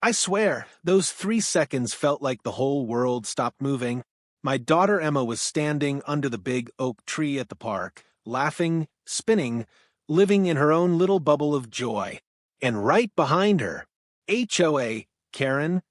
I swear, those 3 seconds felt like the whole world stopped moving. My daughter Emma was standing under the big oak tree at the park, laughing, spinning, living in her own little bubble of joy. And right behind her, HOA, Karen,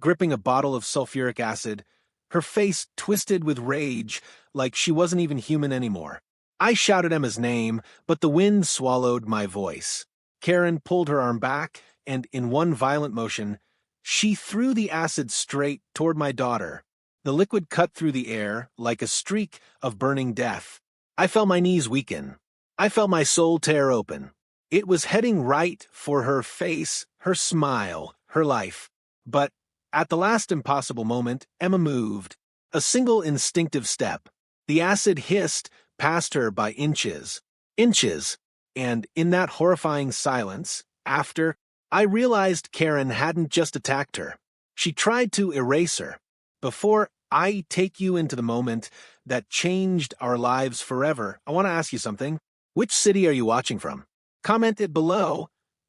gripping a bottle of sulfuric acid, her face twisted with rage like she wasn't even human anymore. I shouted Emma's name, but the wind swallowed my voice. Karen pulled her arm back, and in one violent motion, she threw the acid straight toward my daughter. The liquid cut through the air like a streak of burning death. I felt my knees weaken. I felt my soul tear open. It was heading right for her face, her smile, her life. But at the last impossible moment, Emma moved. A single instinctive step. The acid hissed past her by inches. Inches. And in that horrifying silence, after, I realized Karen hadn't just attacked her. She tried to erase her. Before I take you into the moment that changed our lives forever, I want to ask you something. Which city are you watching from? Comment it below.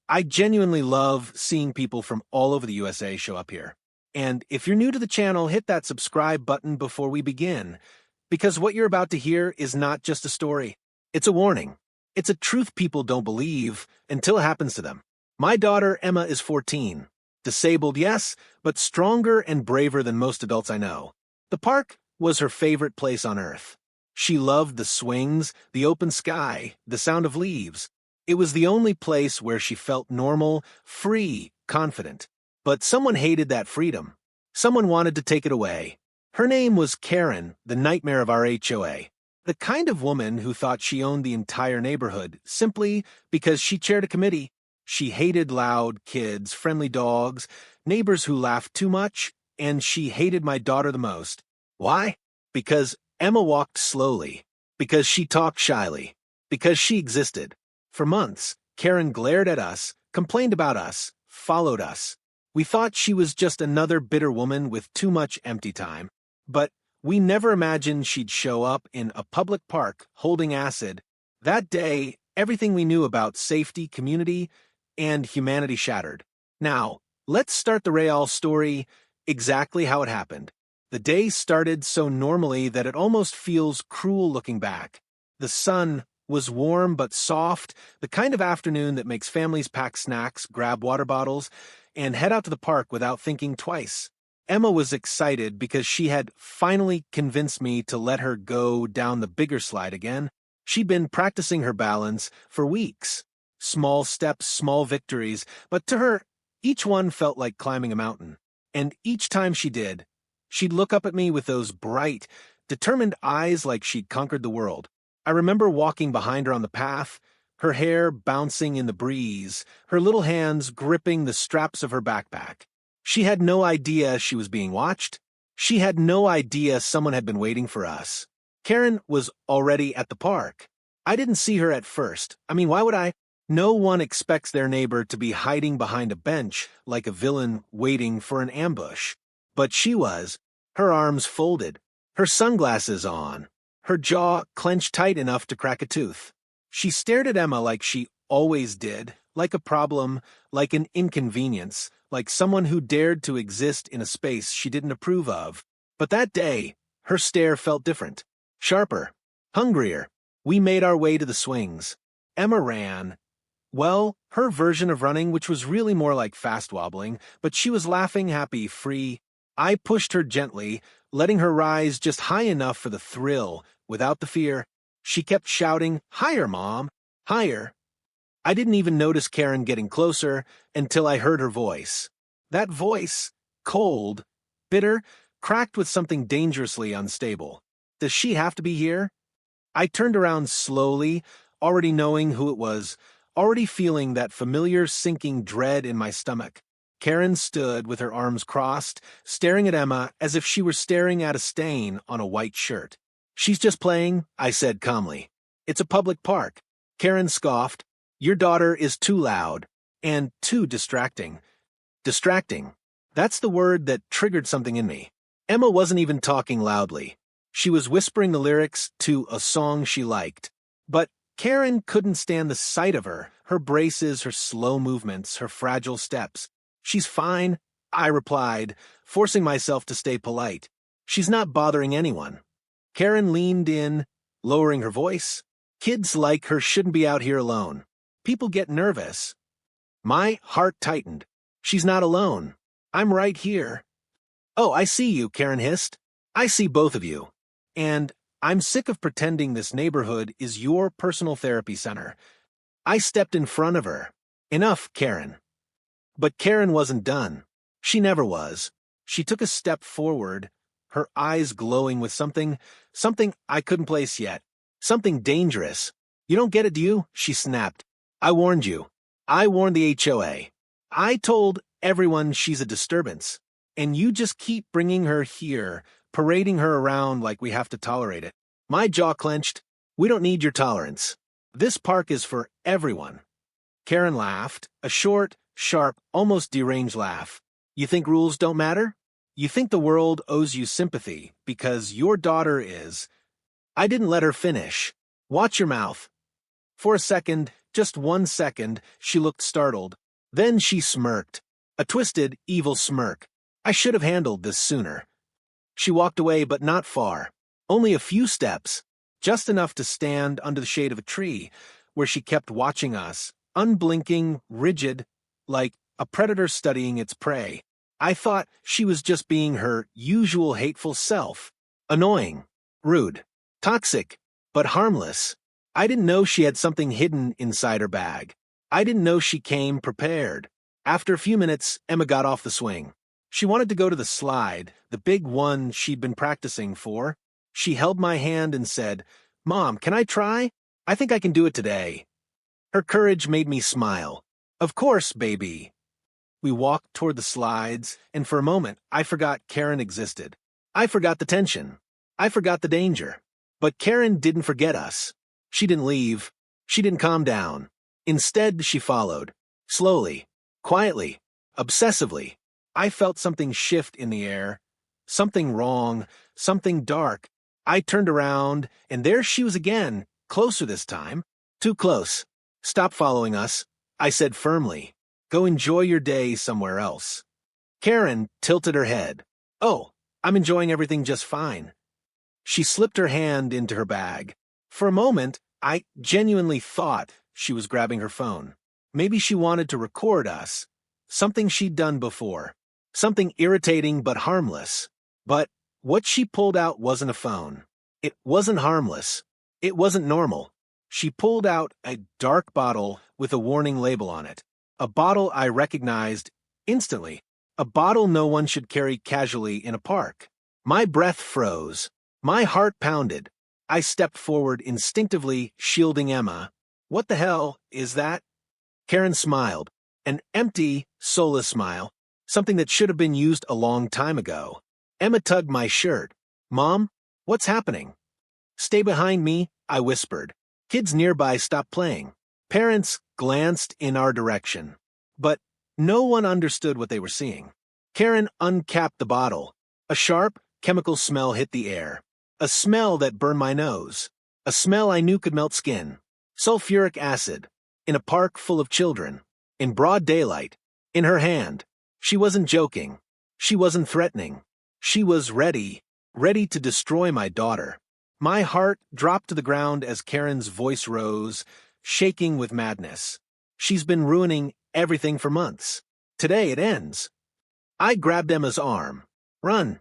I genuinely love seeing people from all over the USA show up here. And if you're new to the channel, hit that subscribe button before we begin, because what you're about to hear is not just a story. It's a warning. It's a truth people don't believe until it happens to them. My daughter Emma is 14. Disabled, yes, but stronger and braver than most adults I know. The park was her favorite place on earth. She loved the swings, the open sky, the sound of leaves. It was the only place where she felt normal, free, confident. But someone hated that freedom. Someone wanted to take it away. Her name was Karen, the nightmare of our HOA. The kind of woman who thought she owned the entire neighborhood simply because she chaired a committee. She hated loud kids, friendly dogs, neighbors who laughed too much, and she hated my daughter the most. Why? Because Emma walked slowly. Because she talked shyly. Because she existed. For months, Karen glared at us, complained about us, followed us. We thought she was just another bitter woman with too much empty time. But we never imagined she'd show up in a public park holding acid. That day, everything we knew about safety, community, and humanity shattered. Now, let's start the Real story exactly how it happened. The day started so normally that it almost feels cruel looking back. The sun was warm but soft, the kind of afternoon that makes families pack snacks, grab water bottles, and head out to the park without thinking twice. Emma was excited because she had finally convinced me to let her go down the bigger slide again. She'd been practicing her balance for weeks. Small steps, small victories, but to her, each one felt like climbing a mountain. And each time she did, she'd look up at me with those bright, determined eyes like she'd conquered the world. I remember walking behind her on the path, her hair bouncing in the breeze, her little hands gripping the straps of her backpack. She had no idea she was being watched. She had no idea someone had been waiting for us. Karen was already at the park. I didn't see her at first. I mean, why would I? No one expects their neighbor to be hiding behind a bench like a villain waiting for an ambush. But she was, her arms folded, her sunglasses on, her jaw clenched tight enough to crack a tooth. She stared at Emma like she always did, like a problem, like an inconvenience, like someone who dared to exist in a space she didn't approve of. But that day, her stare felt different, sharper, hungrier. We made our way to the swings. Emma ran. Well, her version of running, which was really more like fast wobbling, but she was laughing, happy, free. I pushed her gently, letting her rise just high enough for the thrill, without the fear. She kept shouting, "Higher, Mom! Higher!" I didn't even notice Karen getting closer until I heard her voice. That voice, cold, bitter, cracked with something dangerously unstable. Does she have to be here? I turned around slowly, already knowing who it was, already feeling that familiar sinking dread in my stomach. Karen stood with her arms crossed, staring at Emma as if she were staring at a stain on a white shirt. "She's just playing," I said calmly. "It's a public park." Karen scoffed. "Your daughter is too loud and too distracting." Distracting. That's the word that triggered something in me. Emma wasn't even talking loudly. She was whispering the lyrics to a song she liked. But Karen couldn't stand the sight of her braces, her slow movements, her fragile steps. "She's fine," I replied, forcing myself to stay polite. She's not bothering anyone. Karen leaned in, lowering her voice. Kids like her shouldn't be out here alone. People get nervous. My heart tightened. She's not alone. I'm right here. Oh, I see you, Karen hissed. I see both of you. And I'm sick of pretending this neighborhood is your personal therapy center. I stepped in front of her. Enough, Karen. But Karen wasn't done. She never was. She took a step forward, her eyes glowing with something I couldn't place yet. Something dangerous. You don't get it, do you? She snapped. I warned you. I warned the HOA. I told everyone she's a disturbance. And you just keep bringing her here, parading her around like we have to tolerate it. My jaw clenched. We don't need your tolerance. This park is for everyone. Karen laughed, a short, sharp, almost deranged laugh. You think rules don't matter? You think the world owes you sympathy because your daughter is... I didn't let her finish. Watch your mouth. For a second, just 1 second, she looked startled. Then she smirked. A twisted, evil smirk. I should have handled this sooner. She walked away, but not far. Only a few steps. Just enough to stand under the shade of a tree, where she kept watching us, unblinking, rigid, like a predator studying its prey. I thought she was just being her usual hateful self. Annoying, rude, toxic, but harmless. I didn't know she had something hidden inside her bag. I didn't know she came prepared. After a few minutes, Emma got off the swing. She wanted to go to the slide, the big one she'd been practicing for. She held my hand and said, "Mom, can I try? I think I can do it today." Her courage made me smile. Of course, baby. We walked toward the slides, and for a moment, I forgot Karen existed. I forgot the tension. I forgot the danger. But Karen didn't forget us. She didn't leave. She didn't calm down. Instead, she followed. Slowly, quietly, obsessively. I felt something shift in the air. Something wrong, something dark. I turned around, and there she was again, closer this time. Too close. Stop following us, I said firmly. Go enjoy your day somewhere else. Karen tilted her head. Oh, I'm enjoying everything just fine. She slipped her hand into her bag. For a moment, I genuinely thought she was grabbing her phone. Maybe she wanted to record us. Something she'd done before. Something irritating but harmless. But what she pulled out wasn't a phone. It wasn't harmless. It wasn't normal. She pulled out a dark bottle with a warning label on it. A bottle I recognized instantly. A bottle no one should carry casually in a park. My breath froze. My heart pounded. I stepped forward instinctively, shielding Emma. What the hell is that? Karen smiled. An empty, soulless smile. Something that should have been used a long time ago. Emma tugged my shirt. Mom, what's happening? Stay behind me, I whispered. Kids nearby stopped playing. Parents glanced in our direction. But no one understood what they were seeing. Karen uncapped the bottle. A sharp, chemical smell hit the air. A smell that burned my nose. A smell I knew could melt skin. Sulfuric acid. In a park full of children. In broad daylight. In her hand. She wasn't joking. She wasn't threatening. She was ready to destroy my daughter. My heart dropped to the ground as Karen's voice rose, shaking with madness. She's been ruining everything for months. Today it ends. I grabbed Emma's arm. Run.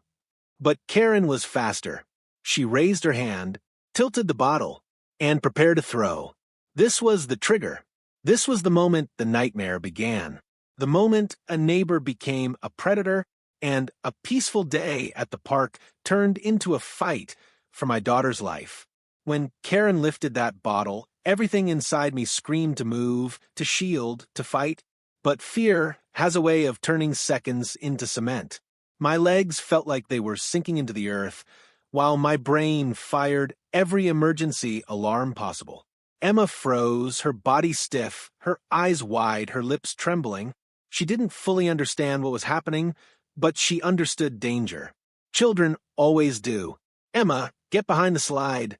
But Karen was faster. She raised her hand, tilted the bottle, and prepared to throw. This was the trigger. This was the moment the nightmare began. The moment a neighbor became a predator and a peaceful day at the park turned into a fight for my daughter's life. When Karen lifted that bottle, everything inside me screamed to move, to shield, to fight. But fear has a way of turning seconds into cement. My legs felt like they were sinking into the earth, while my brain fired every emergency alarm possible. Emma froze, her body stiff, her eyes wide, her lips trembling. She didn't fully understand what was happening, but she understood danger. Children always do. Emma, get behind the slide.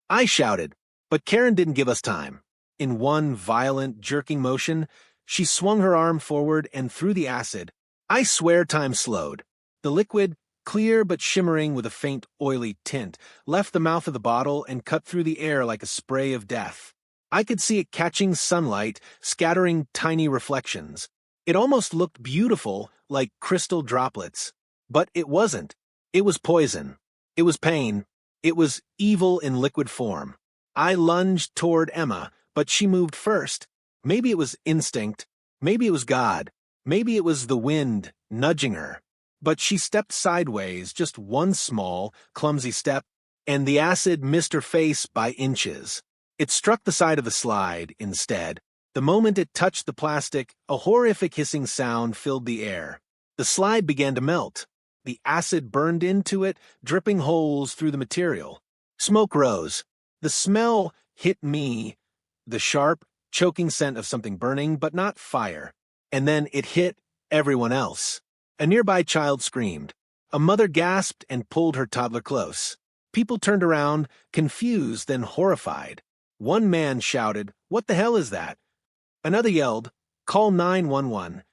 I shouted, but Karen didn't give us time. In one violent, jerking motion, she swung her arm forward and threw the acid, I swear time slowed. The liquid, clear but shimmering with a faint oily tint, left the mouth of the bottle and cut through the air like a spray of death. I could see it catching sunlight, scattering tiny reflections. It almost looked beautiful, like crystal droplets. But it wasn't. It was poison. It was pain. It was evil in liquid form. I lunged toward Emma, but she moved first. Maybe it was instinct. Maybe it was God. Maybe it was the wind nudging her. But she stepped sideways, just one small, clumsy step, and the acid missed her face by inches. It struck the side of the slide, instead. The moment it touched the plastic, a horrific hissing sound filled the air. The slide began to melt. The acid burned into it, dripping holes through the material. Smoke rose. The smell hit me, the sharp, choking scent of something burning, but not fire. And then it hit everyone else. A nearby child screamed. A mother gasped and pulled her toddler close. People turned around, confused, then horrified. One man shouted, "What the hell is that?" Another yelled, "Call 911."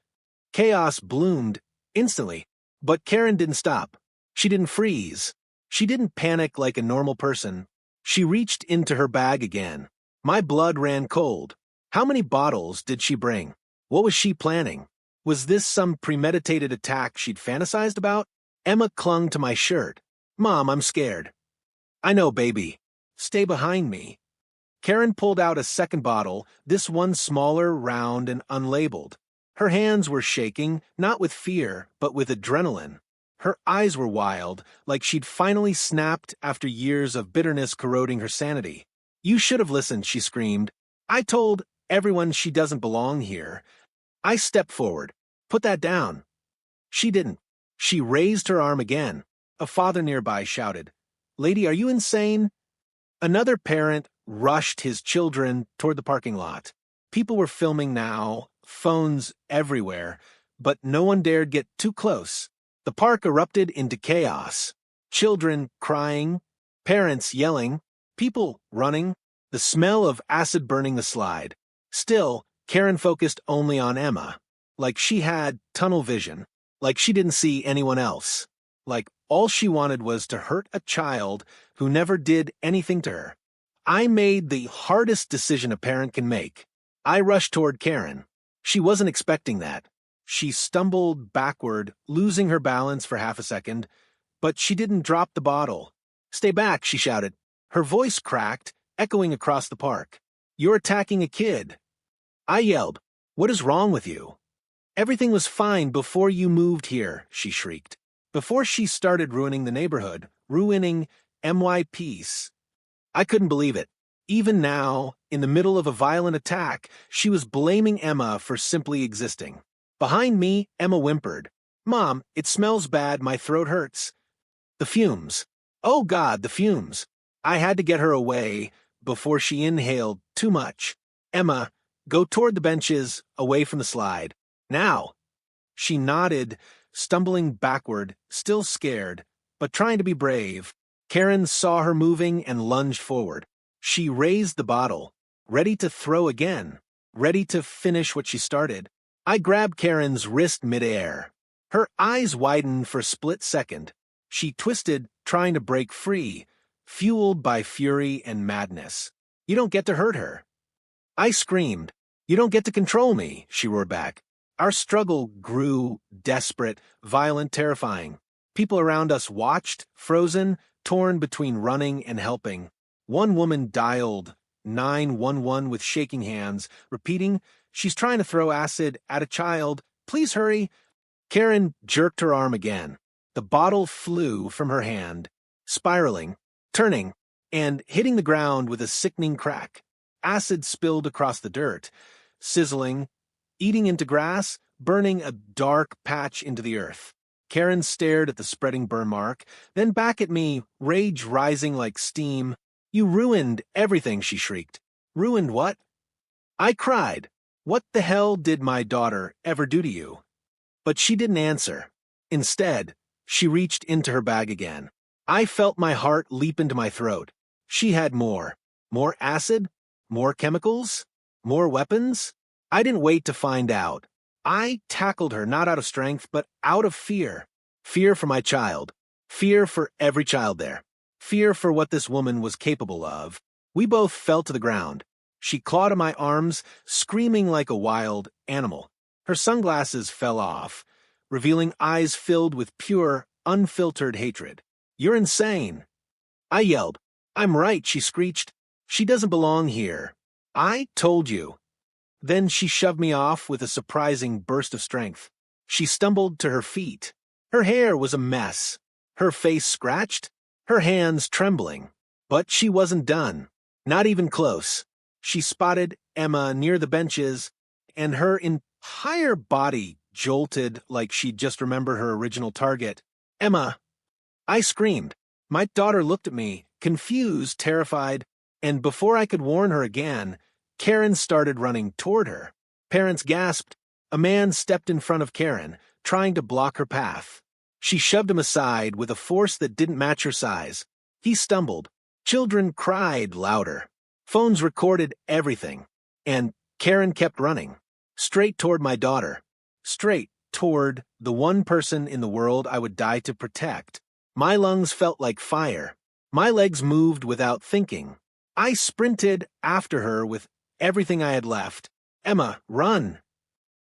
Chaos bloomed instantly, but Karen didn't stop. She didn't freeze. She didn't panic like a normal person. She reached into her bag again. My blood ran cold. How many bottles did she bring? What was she planning? Was this some premeditated attack she'd fantasized about? Emma clung to my shirt. "Mom, I'm scared." "I know, baby. Stay behind me." Karen pulled out a second bottle, this one smaller, round, and unlabeled. Her hands were shaking, not with fear, but with adrenaline. Her eyes were wild, like she'd finally snapped after years of bitterness corroding her sanity. "You should have listened," she screamed. "I told everyone she doesn't belong here." I stepped forward. "Put that down." She didn't. She raised her arm again. A father nearby shouted, "Lady, are you insane?" Another parent rushed his children toward the parking lot. People were filming now, phones everywhere, but no one dared get too close. The park erupted into chaos. Children crying, parents yelling, people running, the smell of acid burning the slide. Still, Karen focused only on Emma, like she had tunnel vision, like she didn't see anyone else, like all she wanted was to hurt a child who never did anything to her. I made the hardest decision a parent can make. I rushed toward Karen. She wasn't expecting that. She stumbled backward, losing her balance for half a second, but she didn't drop the bottle. "Stay back," she shouted. Her voice cracked, echoing across the park. "You're attacking a kid." I yelled, "What is wrong with you?" "Everything was fine before you moved here," she shrieked. Before she started ruining the neighborhood, ruining MY peace. I couldn't believe it. Even now, in the middle of a violent attack, she was blaming Emma for simply existing. Behind me, Emma whimpered, "Mom, it smells bad, my throat hurts." The fumes. Oh God, the fumes. I had to get her away before she inhaled too much. "Emma, go toward the benches, away from the slide. Now." She nodded, stumbling backward, still scared, but trying to be brave. Karen saw her moving and lunged forward. She raised the bottle, ready to throw again, ready to finish what she started. I grabbed Karen's wrist midair. Her eyes widened for a split second. She twisted, trying to break free, fueled by fury and madness. "You don't get to hurt her." I screamed. "You don't get to control me," she roared back. Our struggle grew desperate, violent, terrifying. People around us watched, frozen, torn between running and helping. One woman dialed 911 with shaking hands, repeating, "She's trying to throw acid at a child. Please hurry." Karen jerked her arm again. The bottle flew from her hand, spiraling, turning, and hitting the ground with a sickening crack. Acid spilled across the dirt, sizzling, eating into grass, burning a dark patch into the earth. Karen stared at the spreading burn mark, then back at me, rage rising like steam. "You ruined everything," she shrieked. "Ruined what?" I cried. "What the hell did my daughter ever do to you?" But she didn't answer. Instead, she reached into her bag again. I felt my heart leap into my throat. She had more. More acid? More chemicals? More weapons? I didn't wait to find out. I tackled her not out of strength, but out of fear. Fear for my child. Fear for every child there. Fear for what this woman was capable of. We both fell to the ground. She clawed at my arms, screaming like a wild animal. Her sunglasses fell off, revealing eyes filled with pure, unfiltered hatred. "You're insane!" I yelled. "I'm right," she screeched. "She doesn't belong here. I told you." Then she shoved me off with a surprising burst of strength. She stumbled to her feet. Her hair was a mess, her face scratched, her hands trembling. But she wasn't done. Not even close. She spotted Emma near the benches, and her entire body jolted like she'd just remembered her original target. "Emma!" I screamed. My daughter looked at me, confused, terrified, and before I could warn her again, Karen started running toward her. Parents gasped. A man stepped in front of Karen, trying to block her path. She shoved him aside with a force that didn't match her size. He stumbled. Children cried louder. Phones recorded everything. And Karen kept running. Straight toward my daughter. Straight toward the one person in the world I would die to protect. My lungs felt like fire. My legs moved without thinking. I sprinted after her with everything I had left. "Emma, run!"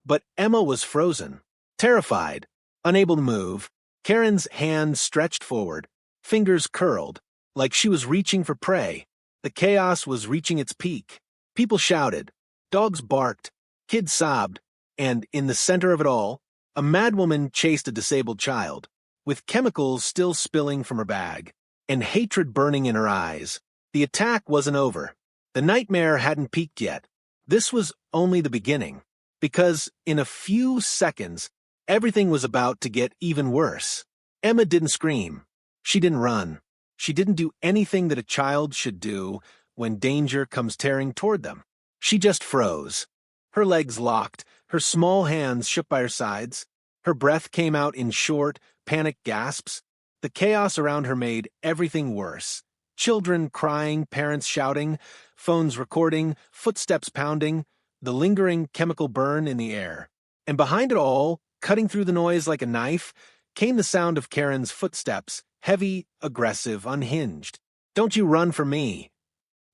But Emma was frozen, terrified, unable to move. Karen's hand stretched forward, fingers curled, like she was reaching for prey. The chaos was reaching its peak. People shouted, dogs barked, kids sobbed, and in the center of it all, a madwoman chased a disabled child, with chemicals still spilling from her bag, and hatred burning in her eyes. The attack wasn't over. The nightmare hadn't peaked yet. This was only the beginning, because in a few seconds, everything was about to get even worse. Emma didn't scream. She didn't run. She didn't do anything that a child should do when danger comes tearing toward them. She just froze. Her legs locked, her small hands shook by her sides. Her breath came out in short, panicked gasps. The chaos around her made everything worse. Children crying, parents shouting, phones recording, footsteps pounding, the lingering chemical burn in the air. And behind it all, cutting through the noise like a knife, came the sound of Karen's footsteps, heavy, aggressive, unhinged. "Don't you run from me!"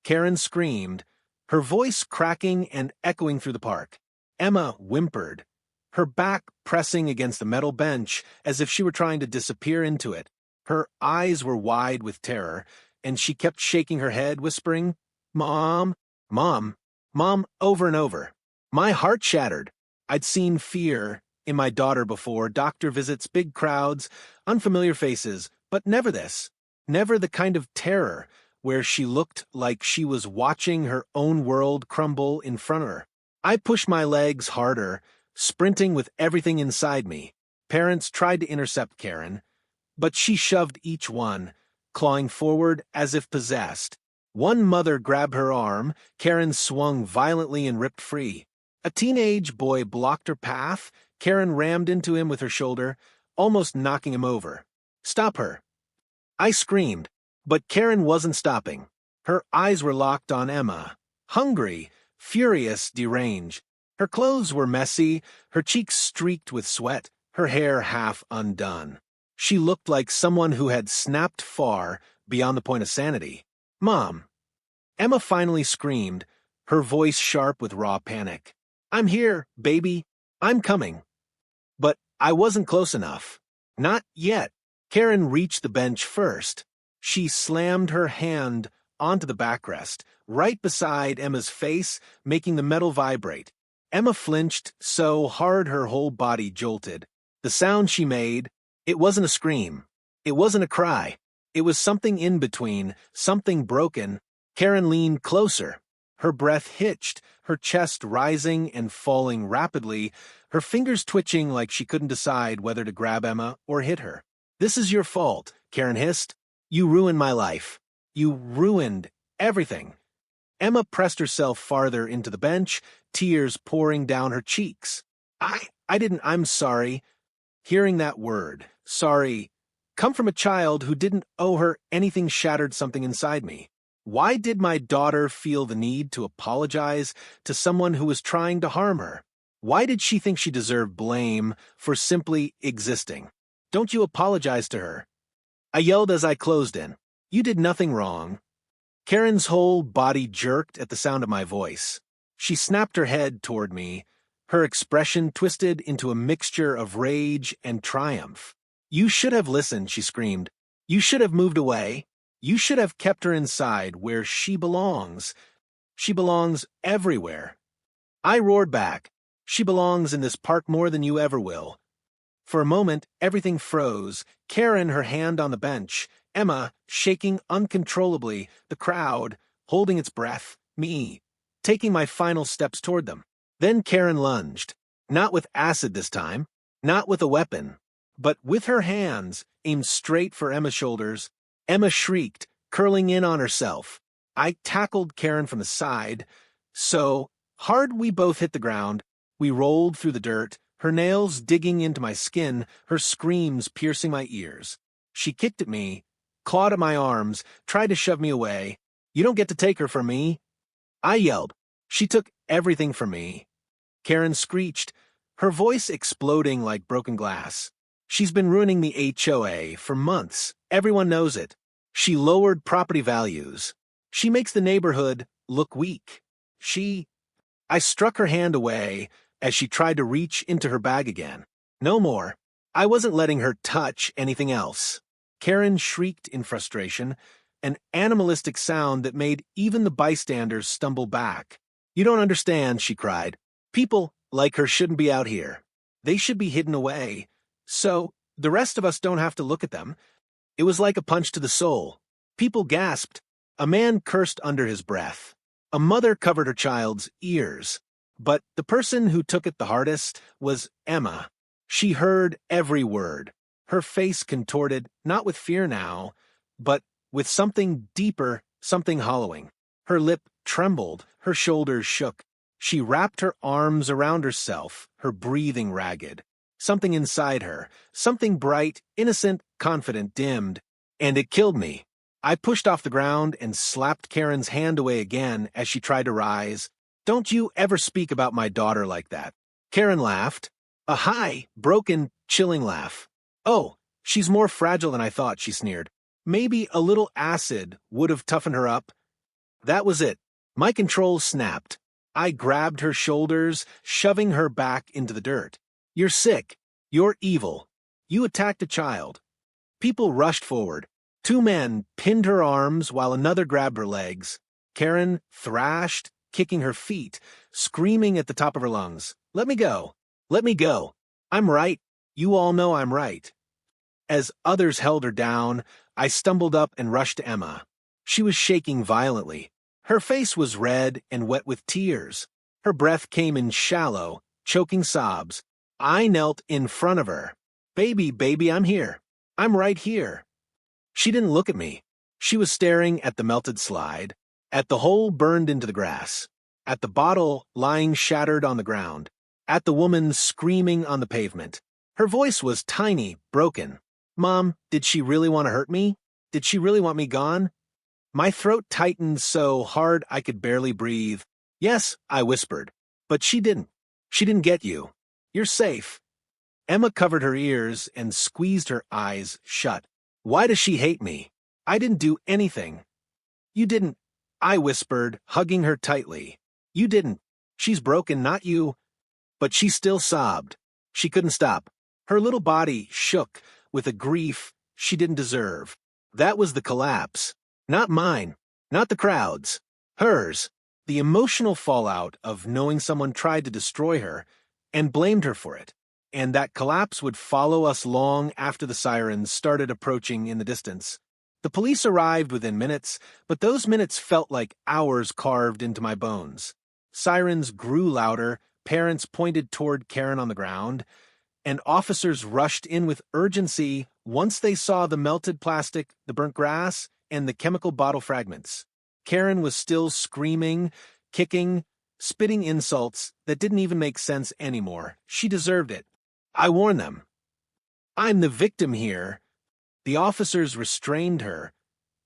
Karen screamed, her voice cracking and echoing through the park. Emma whimpered, her back pressing against the metal bench as if she were trying to disappear into it. Her eyes were wide with terror, and she kept shaking her head, whispering, "Mom, Mom, Mom," over and over. My heart shattered. I'd seen fear in my daughter before, doctor visits, big crowds, unfamiliar faces, but never this. Never the kind of terror where she looked like she was watching her own world crumble in front of her. I pushed my legs harder, sprinting with everything inside me. Parents tried to intercept Karen, but she shoved each one, clawing forward as if possessed. One mother grabbed her arm, Karen swung violently and ripped free. A teenage boy blocked her path, Karen rammed into him with her shoulder, almost knocking him over. "Stop her!" I screamed, but Karen wasn't stopping. Her eyes were locked on Emma, hungry, furious, deranged. Her clothes were messy, her cheeks streaked with sweat, her hair half undone. She looked like someone who had snapped far beyond the point of sanity. "Mom!" Emma finally screamed, her voice sharp with raw panic. "I'm here, baby. I'm coming." But I wasn't close enough. Not yet. Karen reached the bench first. She slammed her hand onto the backrest, right beside Emma's face, making the metal vibrate. Emma flinched so hard her whole body jolted. The sound she made, it wasn't a scream. It wasn't a cry. It was something in between, something broken. Karen leaned closer. Her breath hitched, her chest rising and falling rapidly, her fingers twitching like she couldn't decide whether to grab Emma or hit her. "This is your fault," Karen hissed. "You ruined my life. You ruined everything." Emma pressed herself farther into the bench, tears pouring down her cheeks. I'm sorry." Hearing that word, sorry, come from a child who didn't owe her anything shattered something inside me. Why did my daughter feel the need to apologize to someone who was trying to harm her? Why did she think she deserved blame for simply existing? Don't you apologize to her. I yelled as I closed in. You did nothing wrong. Karen's whole body jerked at the sound of my voice. She snapped her head toward me, her expression twisted into a mixture of rage and triumph. You should have listened, she screamed. You should have moved away. You should have kept her inside where she belongs. She belongs everywhere. I roared back. She belongs in this park more than you ever will. For a moment, everything froze, Karen, her hand on the bench, Emma, shaking uncontrollably, the crowd, holding its breath, me, taking my final steps toward them. Then Karen lunged, not with acid this time, not with a weapon, but with her hands aimed straight for Emma's shoulders. Emma shrieked, curling in on herself. I tackled Karen from the side. So hard we both hit the ground, we rolled through the dirt, her nails digging into my skin, her screams piercing my ears. She kicked at me, clawed at my arms, tried to shove me away. You don't get to take her from me. I yelled. She took everything from me. Karen screeched, her voice exploding like broken glass. She's been ruining the HOA for months. Everyone knows it. She lowered property values. She makes the neighborhood look weak. I struck her hand away as she tried to reach into her bag again. No more. I wasn't letting her touch anything else. Karen shrieked in frustration, an animalistic sound that made even the bystanders stumble back. You don't understand, she cried. People like her shouldn't be out here. They should be hidden away. So the rest of us don't have to look at them. It was like a punch to the soul. People gasped. A man cursed under his breath. A mother covered her child's ears. But the person who took it the hardest was Emma. She heard every word. Her face contorted, not with fear now, but with something deeper, something hollowing. Her lip trembled, her shoulders shook. She wrapped her arms around herself, her breathing ragged. Something inside her, something bright, innocent, confident, dimmed, and it killed me. I pushed off the ground and slapped Karen's hand away again as she tried to rise. Don't you ever speak about my daughter like that. Karen laughed. A high, broken, chilling laugh. Oh, she's more fragile than I thought, she sneered. Maybe a little acid would have toughened her up. That was it. My control snapped. I grabbed her shoulders, shoving her back into the dirt. You're sick. You're evil. You attacked a child. People rushed forward. 2 men pinned her arms while another grabbed her legs. Karen thrashed, kicking her feet, screaming at the top of her lungs. Let me go. Let me go. I'm right. You all know I'm right. As others held her down, I stumbled up and rushed to Emma. She was shaking violently. Her face was red and wet with tears. Her breath came in shallow, choking sobs. I knelt in front of her. Baby, I'm here. I'm right here. She didn't look at me. She was staring at the melted slide, at the hole burned into the grass, at the bottle lying shattered on the ground, at the woman screaming on the pavement. Her voice was tiny, broken. Mom, did she really want to hurt me? Did she really want me gone? My throat tightened so hard I could barely breathe. Yes, I whispered. But she didn't. She didn't get you. You're safe. Emma covered her ears and squeezed her eyes shut. Why does she hate me? I didn't do anything. You didn't, I whispered, hugging her tightly. You didn't. She's broken, not you. But she still sobbed. She couldn't stop. Her little body shook with a grief she didn't deserve. That was the collapse. Not mine. Not the crowd's. Hers. The emotional fallout of knowing someone tried to destroy her and blamed her for it. And that collapse would follow us long after the sirens started approaching in the distance. The police arrived within minutes, but those minutes felt like hours carved into my bones. Sirens grew louder, parents pointed toward Karen on the ground, and officers rushed in with urgency once they saw the melted plastic, the burnt grass, and the chemical bottle fragments. Karen was still screaming, kicking, spitting insults that didn't even make sense anymore. She deserved it. I warned them. I'm the victim here. The officers restrained her,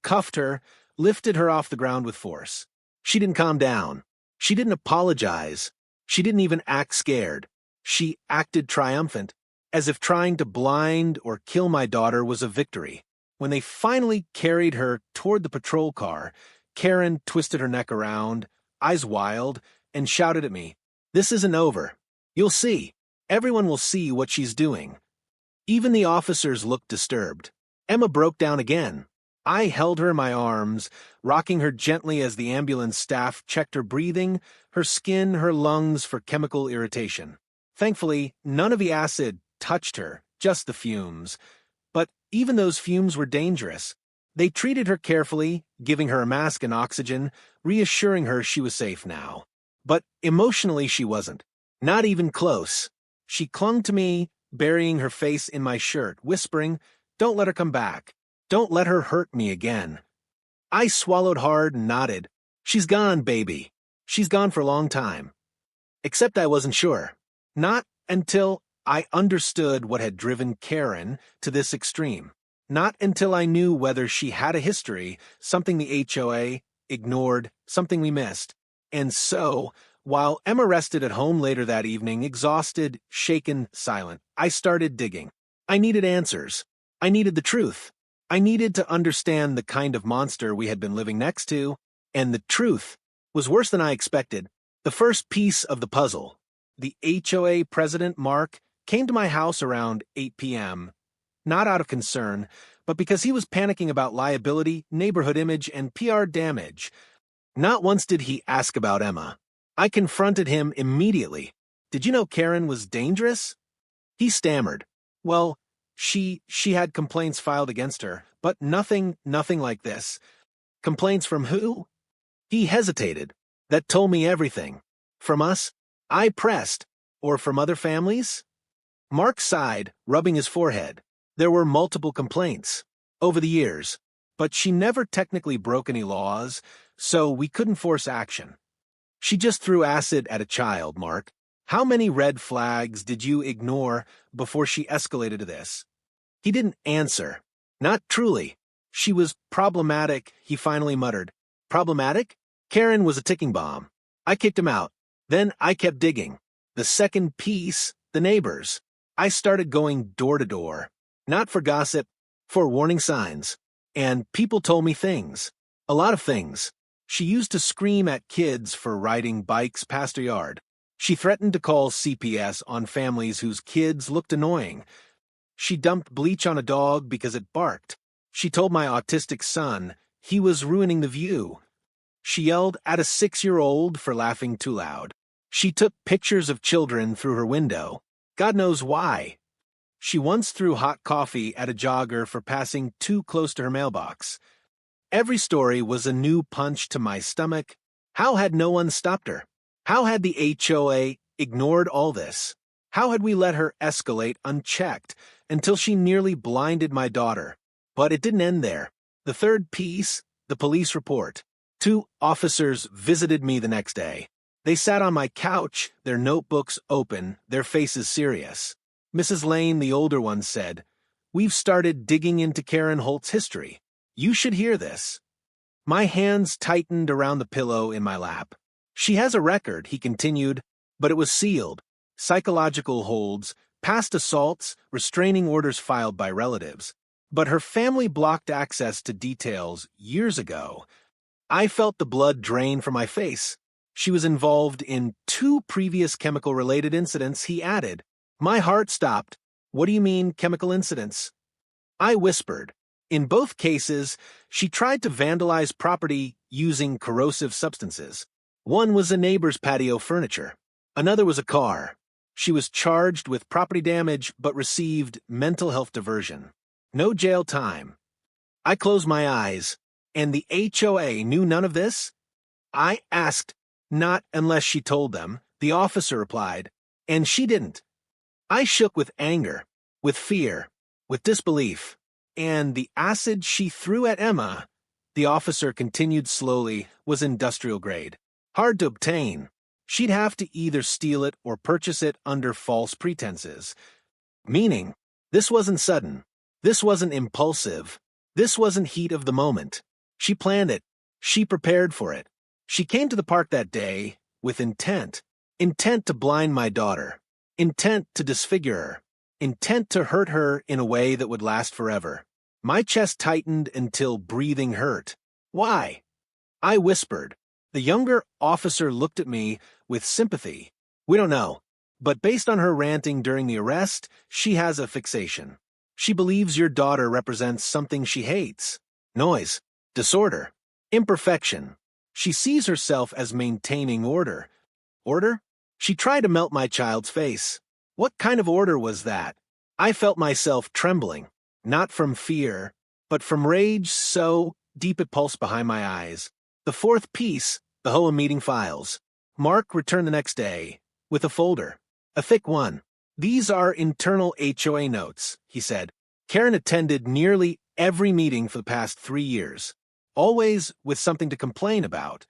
cuffed her, lifted her off the ground with force. She didn't calm down. She didn't apologize. She didn't even act scared. She acted triumphant, as if trying to blind or kill my daughter was a victory. When they finally carried her toward the patrol car, Karen twisted her neck around, eyes wild, and shouted at me, "This isn't over. You'll see. Everyone will see what she's doing." Even the officers looked disturbed. Emma broke down again. I held her in my arms, rocking her gently as the ambulance staff checked her breathing, her skin, her lungs for chemical irritation. Thankfully, none of the acid touched her, just the fumes. But even those fumes were dangerous. They treated her carefully, giving her a mask and oxygen, reassuring her she was safe now. But emotionally she wasn't. Not even close. She clung to me, burying her face in my shirt, whispering, "Don't let her come back. Don't let her hurt me again." I swallowed hard and nodded. "She's gone, baby. She's gone for a long time." Except I wasn't sure. Not until I understood what had driven Karen to this extreme. Not until I knew whether she had a history, something the HOA ignored, something we missed. And so, while Emma rested at home later that evening, exhausted, shaken, silent, I started digging. I needed answers. I needed the truth. I needed to understand the kind of monster we had been living next to, and the truth was worse than I expected. The first piece of the puzzle. The HOA president, Mark, came to my house around 8 p.m., not out of concern, but because he was panicking about liability, neighborhood image, and PR damage. Not once did he ask about Emma. I confronted him immediately. "Did you know Karen was dangerous?" He stammered. "Well, she had complaints filed against her, but nothing like this." "Complaints from who?" He hesitated. "That told me everything." "From us?" I pressed. "Or from other families?" Mark sighed, rubbing his forehead. "There were multiple complaints over the years, but she never technically broke any laws, so we couldn't force action. She just threw acid at a child, Mark. How many red flags did you ignore before she escalated to this?" He didn't answer. "Not truly. She was problematic," he finally muttered. "Problematic?" Karen was a ticking bomb. I kicked him out. Then I kept digging. The second piece, the neighbors. I started going door to door. Not for gossip, for warning signs. And people told me things. A lot of things. She used to scream at kids for riding bikes past her yard. She threatened to call CPS on families whose kids looked annoying. She dumped bleach on a dog because it barked. She told my autistic son he was ruining the view. She yelled at a 6-year-old for laughing too loud. She took pictures of children through her window. God knows why. She once threw hot coffee at a jogger for passing too close to her mailbox. Every story was a new punch to my stomach. How had no one stopped her? How had the HOA ignored all this? How had we let her escalate unchecked until she nearly blinded my daughter? But it didn't end there. The third piece, the police report. 2 officers visited me the next day. They sat on my couch, their notebooks open, their faces serious. Mrs. Lane, the older one, said, "We've started digging into Karen Holt's history. You should hear this." My hands tightened around the pillow in my lap. "She has a record," he continued, "but it was sealed. Psychological holds, past assaults, restraining orders filed by relatives. But her family blocked access to details years ago." I felt the blood drain from my face. "She was involved in 2 previous chemical-related incidents," he added. My heart stopped. "What do you mean, chemical incidents?" I whispered. "In both cases, she tried to vandalize property using corrosive substances. One was a neighbor's patio furniture. Another was a car. She was charged with property damage but received mental health diversion. No jail time." I closed my eyes. "And the HOA knew none of this?" I asked. "Not unless she told them," the officer replied. "And she didn't." I shook with anger, with fear, with disbelief. "And the acid she threw at Emma," the officer continued slowly, "was industrial grade. Hard to obtain. She'd have to either steal it or purchase it under false pretenses. Meaning, this wasn't sudden. This wasn't impulsive. This wasn't heat of the moment. She planned it. She prepared for it. She came to the park that day with intent. intent to blind my daughter, intent to disfigure her, intent to hurt her in a way that would last forever. My chest tightened until breathing hurt. Why? I whispered. The younger officer looked at me with sympathy. We don't know, but based on her ranting during the arrest, she has a fixation. She believes your daughter represents something she hates. Noise, disorder, imperfection. She sees herself as maintaining order. Order? She tried to melt my child's face. What kind of order was that? I felt myself trembling, not from fear, but from rage so deep it pulsed behind my eyes. The fourth piece, the HOA meeting files. Mark returned the next day, with a folder. A thick one. These are internal HOA notes, he said. Karen attended nearly every meeting for the past 3 years, always with something to complain about.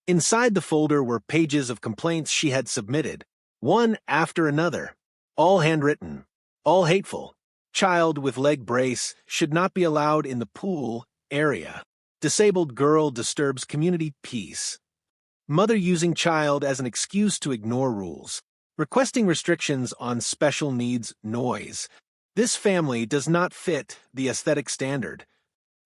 Inside the folder were pages of complaints she had submitted, one after another, all handwritten, all hateful. Child with leg brace should not be allowed in the pool area. Disabled girl disturbs community peace. Mother using child as an excuse to ignore rules. Requesting restrictions on special needs noise. This family does not fit the aesthetic standard.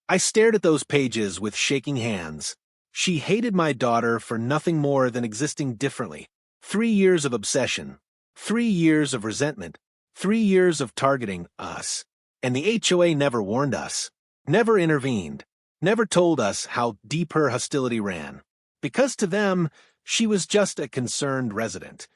I stared at those pages with shaking hands. She hated my daughter for nothing more than existing differently. 3 years of obsession. 3 years of resentment. 3 years of targeting us. And the HOA never warned us. Never intervened. Never told us how deep her hostility ran. Because to them, she was just a concerned resident.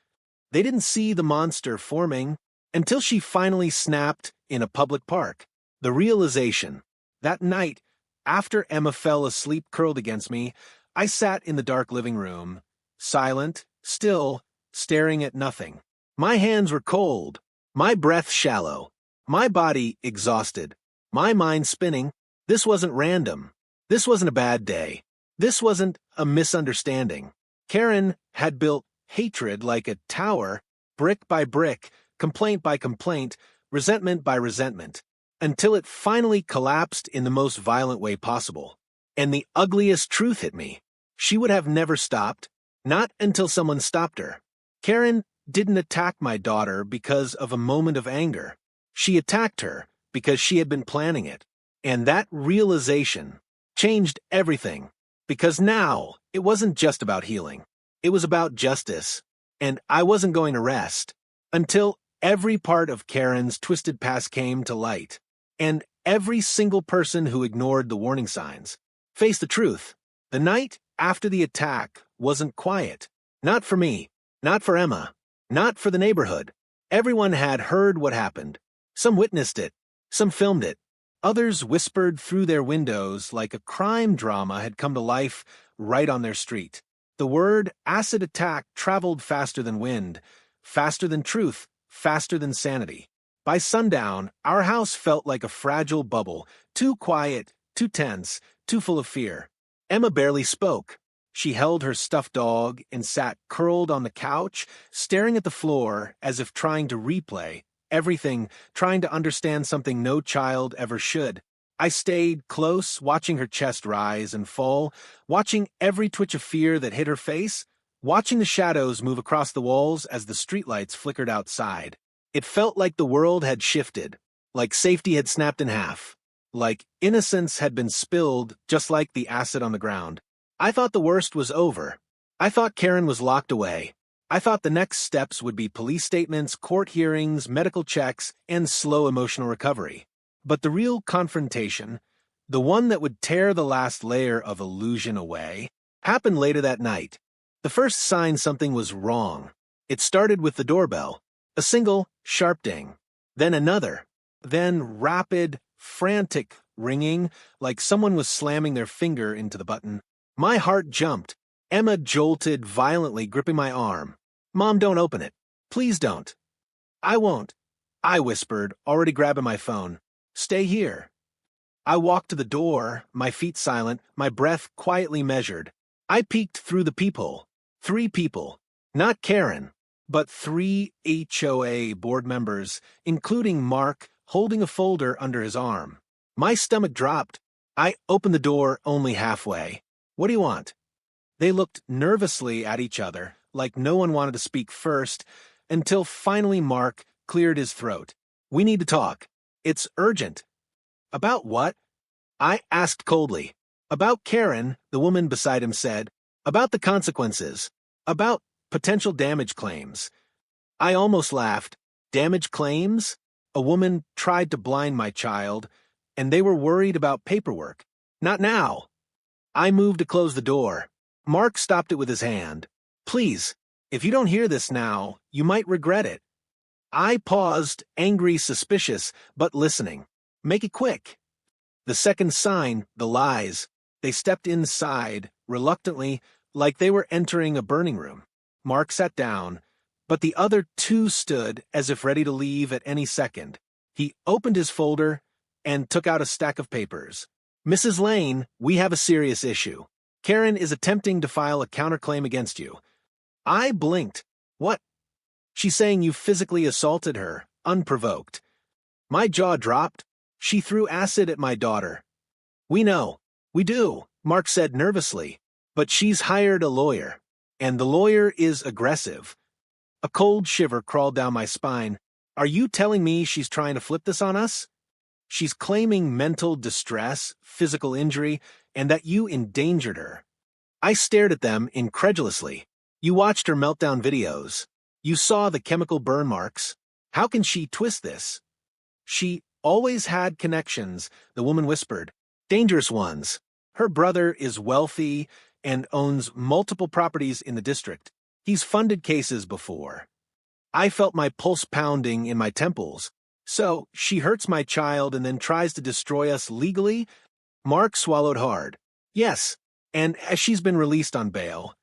They didn't see the monster forming until she finally snapped in a public park. The realization. That night, after Emma fell asleep curled against me, I sat in the dark living room, silent, still, staring at nothing. My hands were cold, my breath shallow, my body exhausted, my mind spinning. This wasn't random. This wasn't a bad day. This wasn't a misunderstanding. Karen had built hatred like a tower, brick by brick, complaint by complaint, resentment by resentment, until it finally collapsed in the most violent way possible. And the ugliest truth hit me. She would have never stopped, not until someone stopped her. Karen didn't attack my daughter because of a moment of anger. She attacked her because she had been planning it. And that realization changed everything, because now it wasn't just about healing. It was about justice, and I wasn't going to rest until every part of Karen's twisted past came to light, and every single person who ignored the warning signs faced the truth. The night after the attack wasn't quiet. Not for me, not for Emma, not for the neighborhood. Everyone had heard what happened. Some witnessed it, some filmed it. Others whispered through their windows like a crime drama had come to life right on their street. The word acid attack traveled faster than wind, faster than truth, faster than sanity. By sundown, our house felt like a fragile bubble, too quiet, too tense, too full of fear. Emma barely spoke. She held her stuffed dog and sat curled on the couch, staring at the floor as if trying to replay everything, trying to understand something no child ever should. I stayed close, watching her chest rise and fall, watching every twitch of fear that hit her face, watching the shadows move across the walls as the streetlights flickered outside. It felt like the world had shifted, like safety had snapped in half, like innocence had been spilled just like the acid on the ground. I thought the worst was over. I thought Karen was locked away. I thought the next steps would be police statements, court hearings, medical checks, and slow emotional recovery. But the real confrontation, the one that would tear the last layer of illusion away, happened later that night. The first sign something was wrong. It started with the doorbell. A single, sharp ding. Then another. Then rapid, frantic ringing, like someone was slamming their finger into the button. My heart jumped. Emma jolted violently, gripping my arm. "Mom, don't open it. Please don't." "I won't," I whispered, already grabbing my phone. "Stay here." I walked to the door, my feet silent, my breath quietly measured. I peeked through the peephole. 3 people. Not Karen, but 3 HOA board members, including Mark, holding a folder under his arm. My stomach dropped. I opened the door only halfway. "What do you want?" They looked nervously at each other, like no one wanted to speak first, until finally Mark cleared his throat. "We need to talk. It's urgent." "About what?" I asked coldly. "About Karen," the woman beside him said. "About the consequences. About potential damage claims." I almost laughed. Damage claims? A woman tried to blind my child, and they were worried about paperwork. Not now. I moved to close the door. Mark stopped it with his hand. "Please, if you don't hear this now, you might regret it." I paused, angry, suspicious, but listening. "Make it quick." The second sign, the lies. They stepped inside, reluctantly, like they were entering a burning room. Mark sat down, but the other two stood as if ready to leave at any second. He opened his folder and took out a stack of papers. "Mrs. Lane, we have a serious issue. Karen is attempting to file a counterclaim against you." I blinked. "What?" "She's saying you physically assaulted her, unprovoked." My jaw dropped. "She threw acid at my daughter." "We know. We do," Mark said nervously. "But she's hired a lawyer. And the lawyer is aggressive." A cold shiver crawled down my spine. "Are you telling me she's trying to flip this on us?" "She's claiming mental distress, physical injury, and that you endangered her." I stared at them incredulously. "You watched her meltdown videos. You saw the chemical burn marks. How can she twist this?" "She always had connections," the woman whispered. "Dangerous ones. Her brother is wealthy and owns multiple properties in the district. He's funded cases before." I felt my pulse pounding in my temples. "So, she hurts my child and then tries to destroy us legally?" Mark swallowed hard. "Yes, and as she's been released on bail."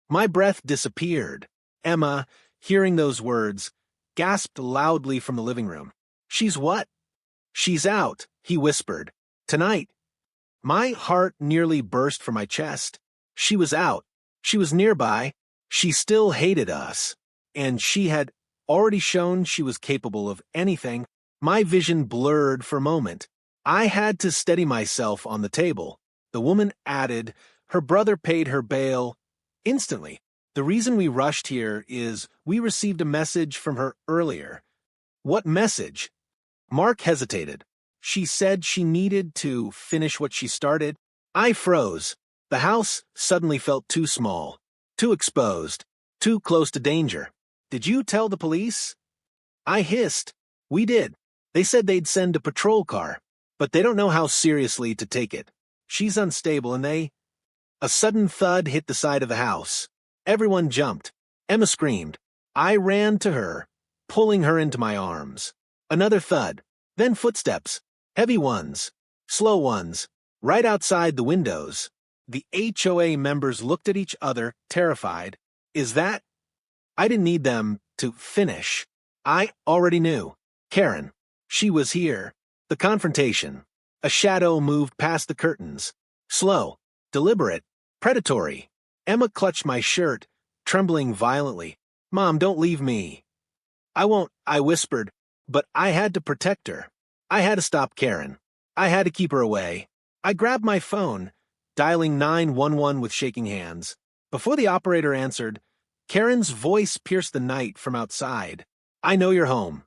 My breath disappeared. Emma, hearing those words, gasped loudly from the living room. "She's what?" "She's out," he whispered. "Tonight." My heart nearly burst from my chest. She was out. She was nearby. She still hated us. And she had already shown she was capable of anything. My vision blurred for a moment. I had to steady myself on the table. The woman added, "Her brother paid her bail instantly. The reason we rushed here is we received a message from her earlier." "What message?" Mark hesitated. "She said she needed to finish what she started." I froze. The house suddenly felt too small, too exposed, too close to danger. "Did you tell the police?" I hissed. "We did. They said they'd send a patrol car, but they don't know how seriously to take it. She's unstable and they—" A sudden thud hit the side of the house. Everyone jumped. Emma screamed. I ran to her, pulling her into my arms. Another thud. Then footsteps. Heavy ones. Slow ones. Right outside the windows. The HOA members looked at each other, terrified. "Is that—" I didn't need them to finish. I already knew. Karen. She was here. The confrontation. A shadow moved past the curtains. Slow. Deliberate. Predatory. Emma clutched my shirt, trembling violently. "Mom, don't leave me." "I won't," I whispered, but I had to protect her. I had to stop Karen. I had to keep her away. I grabbed my phone, dialing 911 with shaking hands. Before the operator answered, Karen's voice pierced the night from outside. "I know you're home."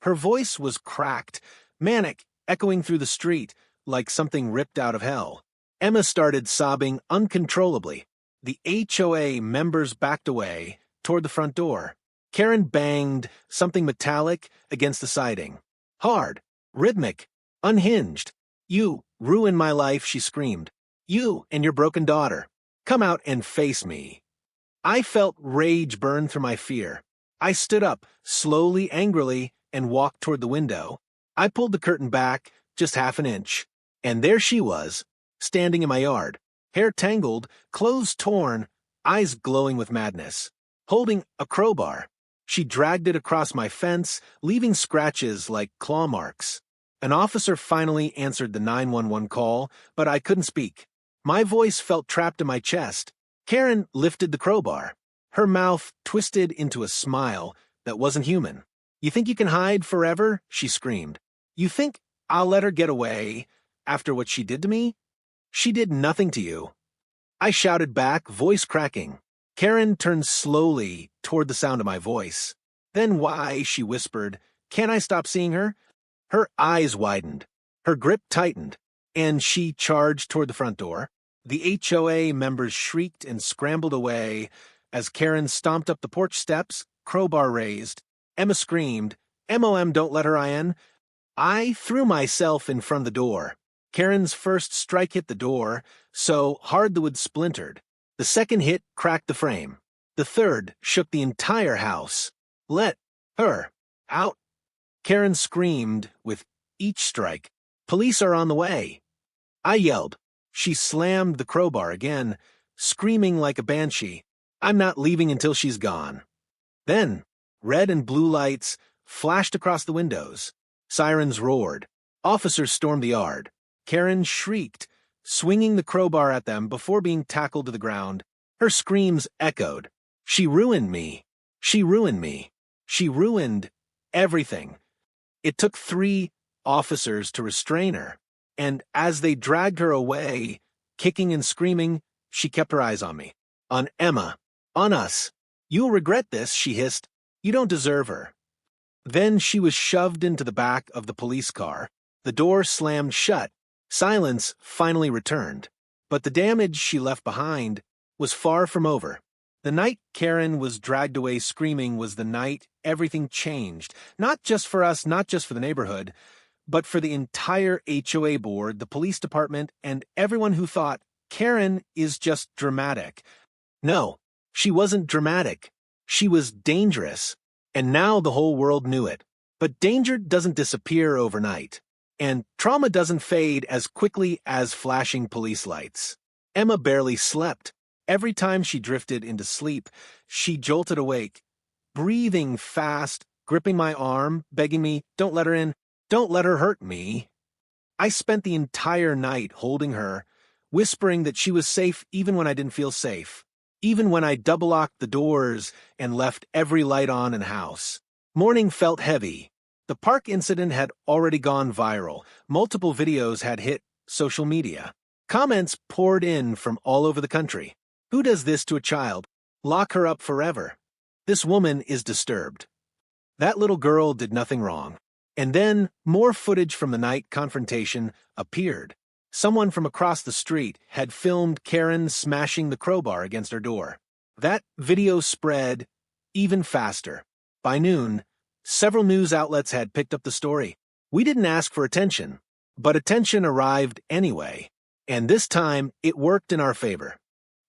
Her voice was cracked, manic, echoing through the street like something ripped out of hell. Emma started sobbing uncontrollably. The HOA members backed away toward the front door. Karen banged something metallic against the siding. Hard, rhythmic, unhinged. "You ruined my life," she screamed. "You and your broken daughter. Come out and face me." I felt rage burn through my fear. I stood up, slowly, angrily, and walked toward the window. I pulled the curtain back just half an inch, and there she was, standing in my yard, hair tangled, clothes torn, eyes glowing with madness, holding a crowbar. She dragged it across my fence, leaving scratches like claw marks. An officer finally answered the 911 call, but I couldn't speak. My voice felt trapped in my chest. Karen lifted the crowbar. Her mouth twisted into a smile that wasn't human. "You think you can hide forever?" she screamed. "You think I'll let her get away after what she did to me? She did nothing to you." I shouted back, voice cracking. Karen turned slowly toward the sound of my voice. Then why, she whispered, can't I stop seeing her? Her eyes widened. Her grip tightened, and she charged toward the front door. The HOA members shrieked and scrambled away as Karen stomped up the porch steps, crowbar raised. Emma screamed, "MOM, don't let her in." I threw myself in front of the door. Karen's first strike hit the door, so hard the wood splintered. The second hit cracked the frame. The third shook the entire house. "Let her out!" Karen screamed with each strike. "Police are on the way!" I yelled. She slammed the crowbar again, screaming like a banshee. "I'm not leaving until she's gone." Then, red and blue lights flashed across the windows. Sirens roared. Officers stormed the yard. Karen shrieked, swinging the crowbar at them before being tackled to the ground. Her screams echoed. "She ruined me. She ruined me. She ruined everything." It took 3 officers to restrain her, and as they dragged her away, kicking and screaming, she kept her eyes on me. On Emma. On us. "You'll regret this," she hissed. "You don't deserve her." Then she was shoved into the back of the police car. The door slammed shut. Silence finally returned. But the damage she left behind was far from over. The night Karen was dragged away screaming was the night everything changed. Not just for us, not just for the neighborhood, but for the entire HOA board, the police department, and everyone who thought Karen is just dramatic. No, she wasn't dramatic. She was dangerous. And now the whole world knew it. But danger doesn't disappear overnight. And trauma doesn't fade as quickly as flashing police lights. Emma barely slept. Every time she drifted into sleep, she jolted awake, breathing fast, gripping my arm, begging me, "Don't let her in. Don't let her hurt me." I spent the entire night holding her, whispering that she was safe even when I didn't feel safe, even when I double-locked the doors and left every light on in the house. Morning felt heavy. The park incident had already gone viral. Multiple videos had hit social media. Comments poured in from all over the country. "Who does this to a child? Lock her up forever. This woman is disturbed. That little girl did nothing wrong." And then more footage from the night confrontation appeared. Someone from across the street had filmed Karen smashing the crowbar against her door. That video spread even faster. By noon, several news outlets had picked up the story. We didn't ask for attention, but attention arrived anyway. And this time, it worked in our favor.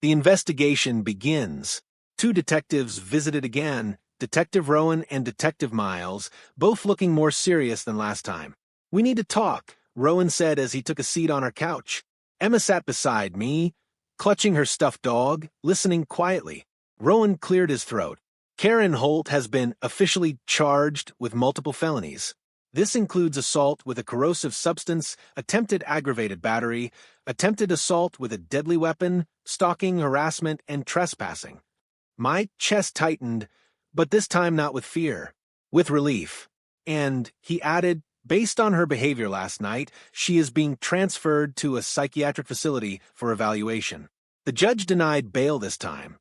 The investigation begins. 2 detectives visited again, Detective Rowan and Detective Miles, both looking more serious than last time. "We need to talk," Rowan said as he took a seat on our couch. Emma sat beside me, clutching her stuffed dog, listening quietly. Rowan cleared his throat. "Karen Holt has been officially charged with multiple felonies. This includes assault with a corrosive substance, attempted aggravated battery, attempted assault with a deadly weapon, stalking, harassment, and trespassing." My chest tightened, but this time not with fear, with relief. And he added, "Based on her behavior last night, she is being transferred to a psychiatric facility for evaluation." The judge denied bail this time.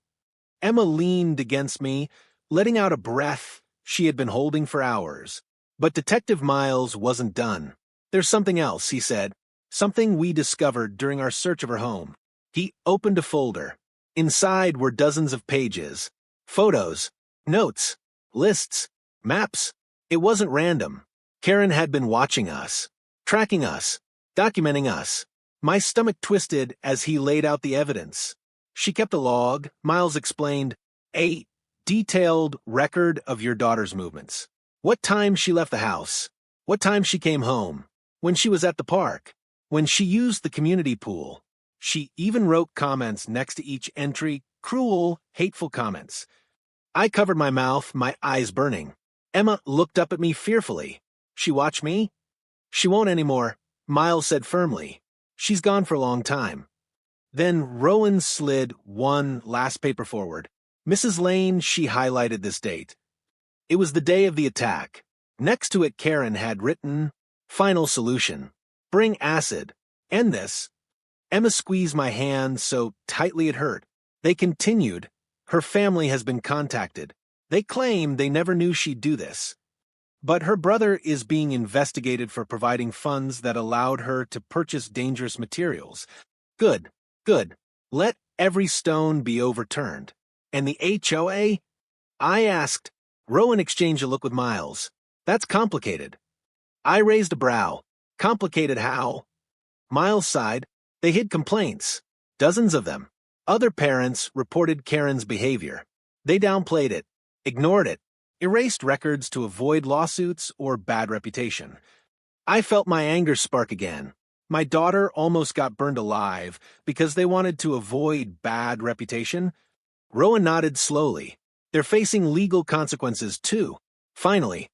Emma leaned against me, letting out a breath she had been holding for hours. But Detective Miles wasn't done. "There's something else," he said. "Something we discovered during our search of her home." He opened a folder. Inside were dozens of pages. Photos, notes, lists, maps. It wasn't random. Karen had been watching us, tracking us, documenting us. My stomach twisted as he laid out the evidence. "She kept a log," Miles explained, "a detailed record of your daughter's movements. What time she left the house, what time she came home, when she was at the park, when she used the community pool. She even wrote comments next to each entry, cruel, hateful comments." I covered my mouth, my eyes burning. Emma looked up at me fearfully. "She watch me?" "She won't anymore," Miles said firmly. "She's gone for a long time." Then Rowan slid one last paper forward. "Mrs. Lane," she highlighted this date. It was the day of the attack. Next to it, Karen had written, "Final solution. Bring acid. End this." Emma squeezed my hand so tightly it hurt. They continued, Her family has been contacted. They claim they never knew she'd do this. But her brother is being investigated for providing funds that allowed her to purchase dangerous materials. Good, good. Let every stone be overturned. And the HOA? I asked. Rowan exchanged a look with Miles. That's complicated. I raised a brow. Complicated how? Miles sighed. They hid complaints. Dozens of them. Other parents reported Karen's behavior. They downplayed it, ignored it, erased records to avoid lawsuits or bad reputation. I felt my anger spark again. My daughter almost got burned alive because they wanted to avoid bad reputation. Rowan nodded slowly. They're facing legal consequences too. Finally,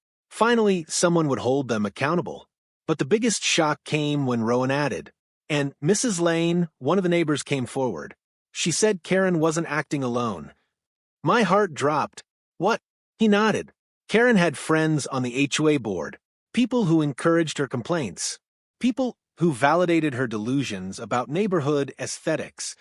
someone would hold them accountable. But the biggest shock came when Rowan added, and Mrs. Lane, one of the neighbors, came forward. She said Karen wasn't acting alone. My heart dropped. What? He nodded. Karen had friends on the HOA board, people who encouraged her complaints, people who validated her delusions about neighborhood aesthetics.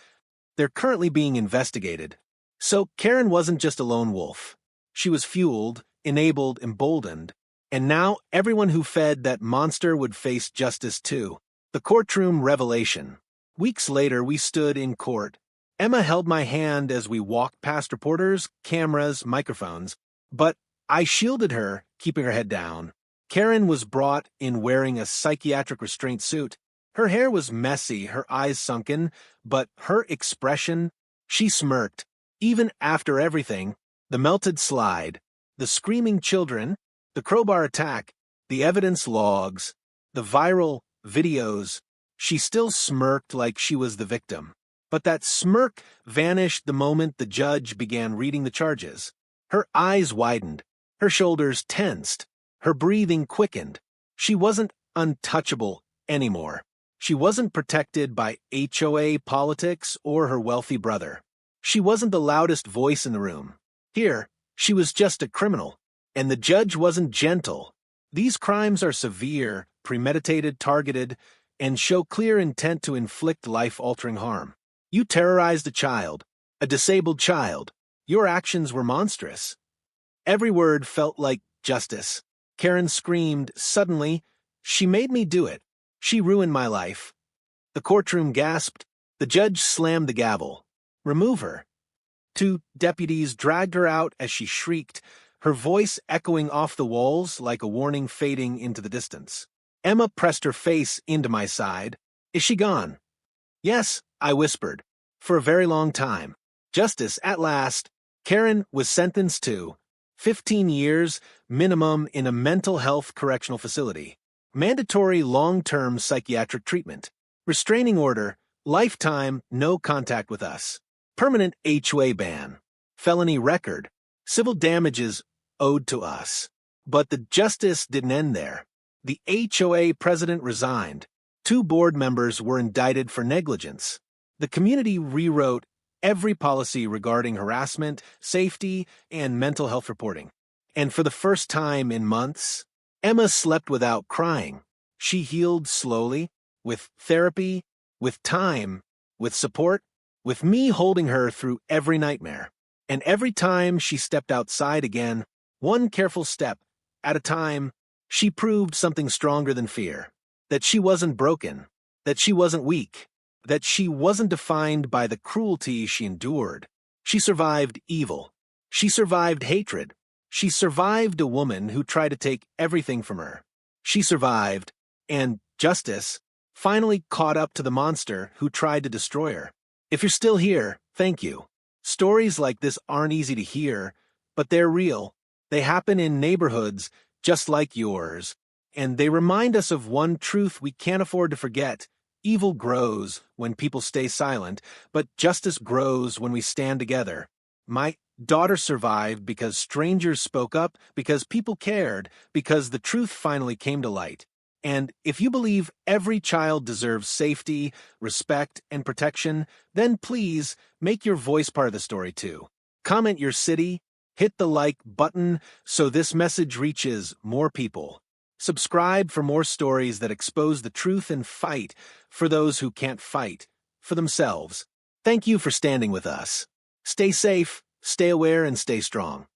They're currently being investigated. So Karen wasn't just a lone wolf. She was fueled, enabled, emboldened, and now everyone who fed that monster would face justice too. The courtroom revelation. Weeks later, we stood in court. Emma held my hand as we walked past reporters, cameras, microphones, but I shielded her, keeping her head down. Karen was brought in wearing a psychiatric restraint suit. Her hair was messy, her eyes sunken, but her expression, she smirked. Even after everything, the melted slide, the screaming children, the crowbar attack, the evidence logs, the viral videos, she still smirked like she was the victim. But that smirk vanished the moment the judge began reading the charges. Her eyes widened, her shoulders tensed, her breathing quickened. She wasn't untouchable anymore. She wasn't protected by HOA politics or her wealthy brother. She wasn't the loudest voice in the room. Here, she was just a criminal. And the judge wasn't gentle. These crimes are severe, premeditated, targeted, and show clear intent to inflict life-altering harm. You terrorized a child, a disabled child. Your actions were monstrous. Every word felt like justice. Karen screamed, suddenly, she made me do it. She ruined my life. The courtroom gasped. The judge slammed the gavel. Remove her. 2 deputies dragged her out as she shrieked, her voice echoing off the walls like a warning fading into the distance. Emma pressed her face into my side. Is she gone? Yes, I whispered. For a very long time. Justice at last. Karen was sentenced to 15 years minimum in a mental health correctional facility. Mandatory long-term psychiatric treatment. Restraining order. Lifetime no contact with us. Permanent HOA ban. Felony record. Civil damages owed to us. But the justice didn't end there. The HOA president resigned. 2 board members were indicted for negligence. The community rewrote every policy regarding harassment, safety, and mental health reporting. And for the first time in months, Emma slept without crying. She healed slowly, with therapy, with time, with support, with me holding her through every nightmare. And every time she stepped outside again, one careful step at a time, she proved something stronger than fear. That she wasn't broken, that she wasn't weak, that she wasn't defined by the cruelty she endured. She survived evil. She survived hatred. She survived a woman who tried to take everything from her. She survived, and justice finally caught up to the monster who tried to destroy her. If you're still here, thank you. Stories like this aren't easy to hear, but they're real. They happen in neighborhoods just like yours, and they remind us of one truth we can't afford to forget. Evil grows when people stay silent, but justice grows when we stand together. My daughter survived because strangers spoke up, because people cared, because the truth finally came to light. And if you believe every child deserves safety, respect, and protection, then please make your voice part of the story too. Comment your city, hit the like button so this message reaches more people. Subscribe for more stories that expose the truth and fight for those who can't fight for themselves. Thank you for standing with us. Stay safe, Stay aware and stay strong.